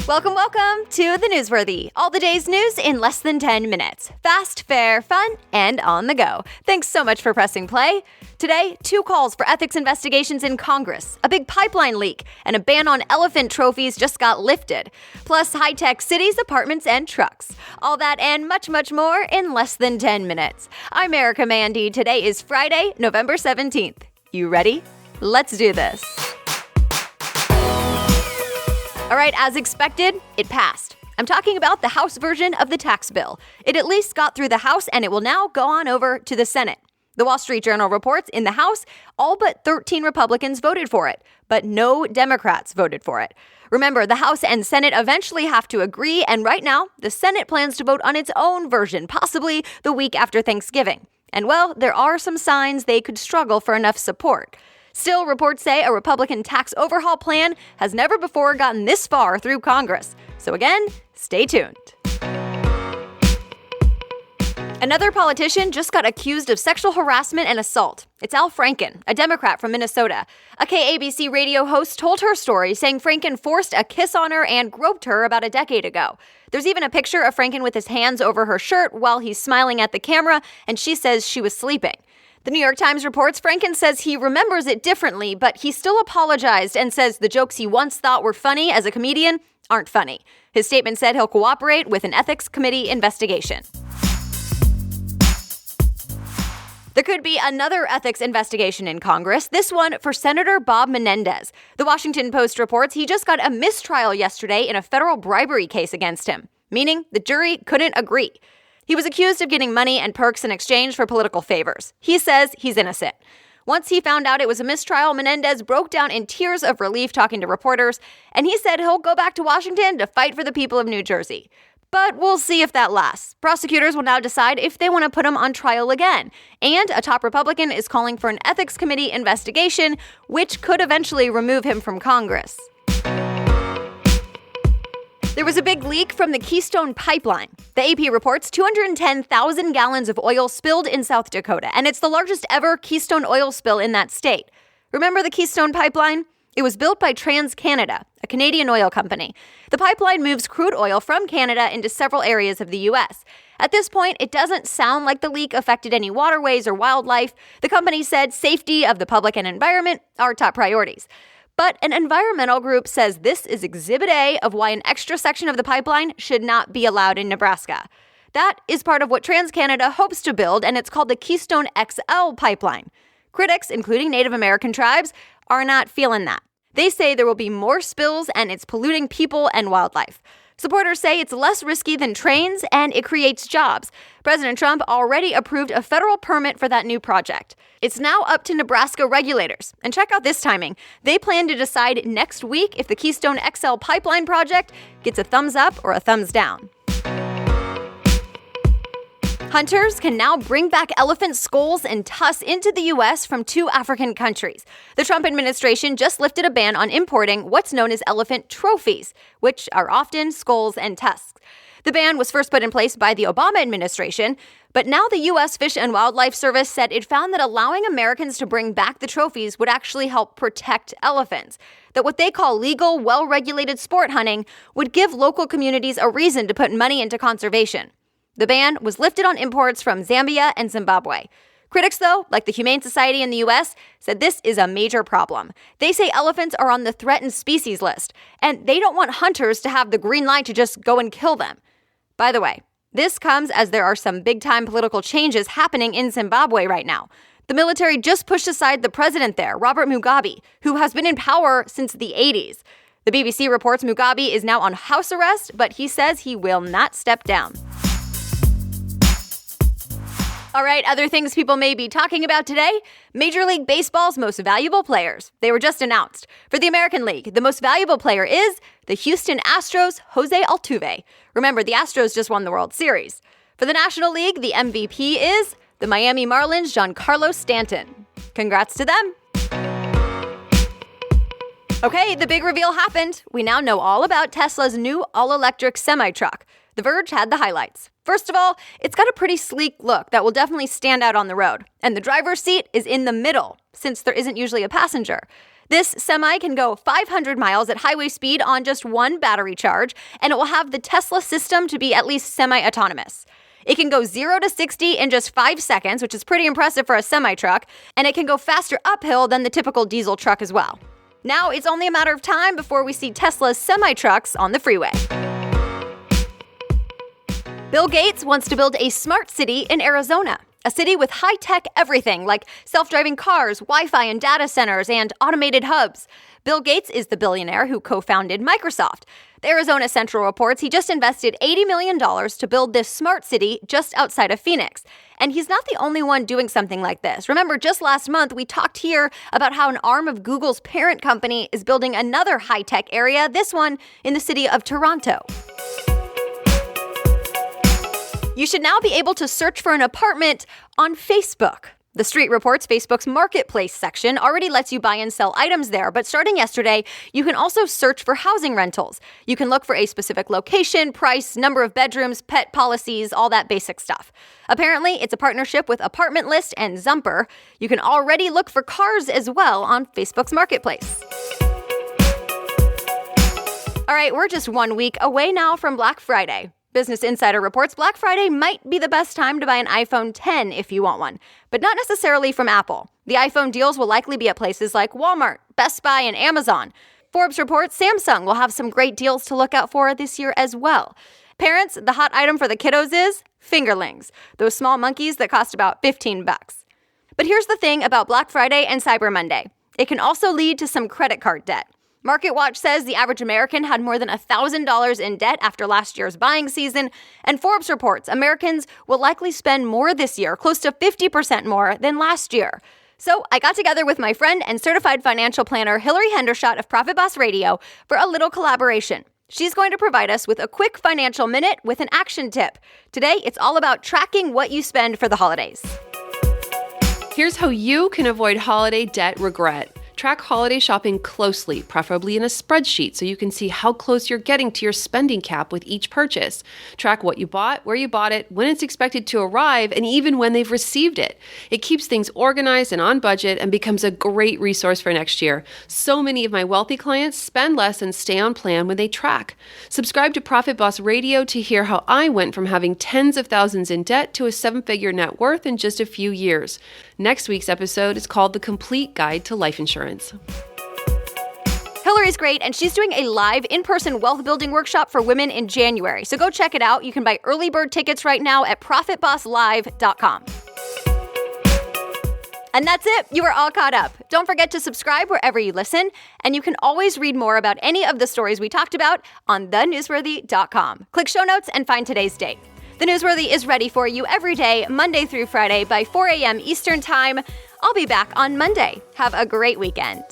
Welcome to the Newsworthy. All the day's news in less than 10 minutes. Fast, fair, fun, and on the go. Thanks so much for pressing play. Today, 2 calls for ethics investigations in Congress, a big pipeline leak, and a ban on elephant trophies just got lifted. Plus, high-tech cities, apartments, and trucks. All that and much, much more in less than 10 minutes. I'm Erica Mandy. Today is Friday, November 17th. You ready? Let's do this. All right, as expected, it passed. I'm talking about the House version of the tax bill. It at least got through the House, and it will now go on over to the Senate. The Wall Street Journal reports in the House, all but 13 Republicans voted for it, but no Democrats voted for it. Remember, the House and Senate eventually have to agree, and right now, the Senate plans to vote on its own version, possibly the week after Thanksgiving. And well, there are some signs they could struggle for enough support. Still, reports say a Republican tax overhaul plan has never before gotten this far through Congress. So again, stay tuned. Another politician just got accused of sexual harassment and assault. It's Franken, a Democrat from Minnesota. A KABC radio host told her story, saying Franken forced a kiss on her and groped her about a decade ago. There's even a picture of Franken with his hands over her shirt while he's smiling at the camera, and she says she was sleeping. The New York Times reports Franken says he remembers it differently, but he still apologized and says the jokes he once thought were funny as a comedian aren't funny. His statement said he'll cooperate with an ethics committee investigation. There could be another ethics investigation in Congress, this one for Senator Bob Menendez. The Washington Post reports he just got a mistrial yesterday in a federal bribery case against him, meaning the jury couldn't agree. He was accused of getting money and perks in exchange for political favors. He says he's innocent. Once he found out it was a mistrial, Menendez broke down in tears of relief talking to reporters, and he said he'll go back to Washington to fight for the people of New Jersey. But we'll see if that lasts. Prosecutors will now decide if they want to put him on trial again. And a top Republican is calling for an ethics committee investigation, which could eventually remove him from Congress. There was a big leak from the Keystone Pipeline. The AP reports 210,000 gallons of oil spilled in South Dakota, and it's the largest ever Keystone oil spill in that state. Remember the Keystone Pipeline? It was built by TransCanada, a Canadian oil company. The pipeline moves crude oil from Canada into several areas of the U.S. At this point, it doesn't sound like the leak affected any waterways or wildlife. The company said safety of the public and environment are top priorities. But an environmental group says this is Exhibit A of why an extra section of the pipeline should not be allowed in Nebraska. That is part of what TransCanada hopes to build, and it's called the Keystone XL pipeline. Critics, including Native American tribes, are not feeling that. They say there will be more spills and it's polluting people and wildlife. Supporters say it's less risky than trains and it creates jobs. President Trump already approved a federal permit for that new project. It's now up to Nebraska regulators. And check out this timing. They plan to decide next week if the Keystone XL pipeline project gets a thumbs up or a thumbs down. Hunters can now bring back elephant skulls and tusks into the U.S. from 2 African countries. The Trump administration just lifted a ban on importing what's known as elephant trophies, which are often skulls and tusks. The ban was first put in place by the Obama administration, but now the U.S. Fish and Wildlife Service said it found that allowing Americans to bring back the trophies would actually help protect elephants. That what they call legal, well-regulated sport hunting would give local communities a reason to put money into conservation. The ban was lifted on imports from Zambia and Zimbabwe. Critics, though, like the Humane Society in the U.S., said this is a major problem. They say elephants are on the threatened species list, and they don't want hunters to have the green light to just go and kill them. By the way, this comes as there are some big-time political changes happening in Zimbabwe right now. The military just pushed aside the president there, Robert Mugabe, who has been in power since the 80s. The BBC reports Mugabe is now on house arrest, but he says he will not step down. All right, other things people may be talking about today. Major League Baseball's most valuable players. They were just announced. For the American League, the most valuable player is the Houston Astros' Jose Altuve. Remember, the Astros just won the World Series. For the National League, the MVP is the Miami Marlins' Giancarlo Stanton. Congrats to them. Okay, the big reveal happened. We now know all about Tesla's new all-electric semi-truck. The Verge had the highlights. First of all, it's got a pretty sleek look that will definitely stand out on the road. And the driver's seat is in the middle, since there isn't usually a passenger. This semi can go 500 miles at highway speed on just one battery charge, and it will have the Tesla system to be at least semi-autonomous. It can go 0 to 60 in just 5 seconds, which is pretty impressive for a semi-truck, and it can go faster uphill than the typical diesel truck as well. Now it's only a matter of time before we see Tesla's semi-trucks on the freeway. Bill Gates wants to build a smart city in Arizona. A city with high-tech everything like self-driving cars, Wi-Fi and data centers, and automated hubs. Bill Gates is the billionaire who co-founded Microsoft. The Arizona Central reports he just invested $80 million to build this smart city just outside of Phoenix. And he's not the only one doing something like this. Remember, just last month, we talked here about how an arm of Google's parent company is building another high-tech area, this one in the city of Toronto. You should now be able to search for an apartment on Facebook. The Street reports Facebook's marketplace section already lets you buy and sell items there, but starting yesterday, you can also search for housing rentals. You can look for a specific location, price, number of bedrooms, pet policies, all that basic stuff. Apparently, it's a partnership with Apartment List and Zumper. You can already look for cars as well on Facebook's marketplace. All right, we're just 1 week away now from Black Friday. Business Insider reports Black Friday might be the best time to buy an iPhone 10 if you want one, but not necessarily from Apple. The iPhone deals will likely be at places like Walmart, Best Buy, and Amazon. Forbes reports Samsung will have some great deals to look out for this year as well. Parents, the hot item for the kiddos is fingerlings, those small monkeys that cost about $15. But here's the thing about Black Friday and Cyber Monday. It can also lead to some credit card debt. MarketWatch says the average American had more than $1,000 in debt after last year's buying season, and Forbes reports Americans will likely spend more this year, close to 50% more than last year. So I got together with my friend and certified financial planner Hillary Hendershot of Profit Boss Radio for a little collaboration. She's going to provide us with a quick financial minute with an action tip. Today, it's all about tracking what you spend for the holidays. Here's how you can avoid holiday debt regret. Track holiday shopping closely, preferably in a spreadsheet, so you can see how close you're getting to your spending cap with each purchase. Track what you bought, where you bought it, when it's expected to arrive, and even when they've received it. It keeps things organized and on budget and becomes a great resource for next year. So many of my wealthy clients spend less and stay on plan when they track. Subscribe to Profit Boss Radio to hear how I went from having tens of thousands in debt to a 7-figure net worth in just a few years. Next week's episode is called The Complete Guide to Life Insurance. Hillary's great, and she's doing a live in-person wealth building workshop for women in January. So go check it out. You can buy early bird tickets right now at ProfitBossLive.com. And that's it. You are all caught up. Don't forget to subscribe wherever you listen, and you can always read more about any of the stories we talked about on thenewsworthy.com. Click show notes and find today's date. The Newsworthy is ready for you every day, Monday through Friday by 4 a.m. Eastern Time. I'll be back on Monday. Have a great weekend.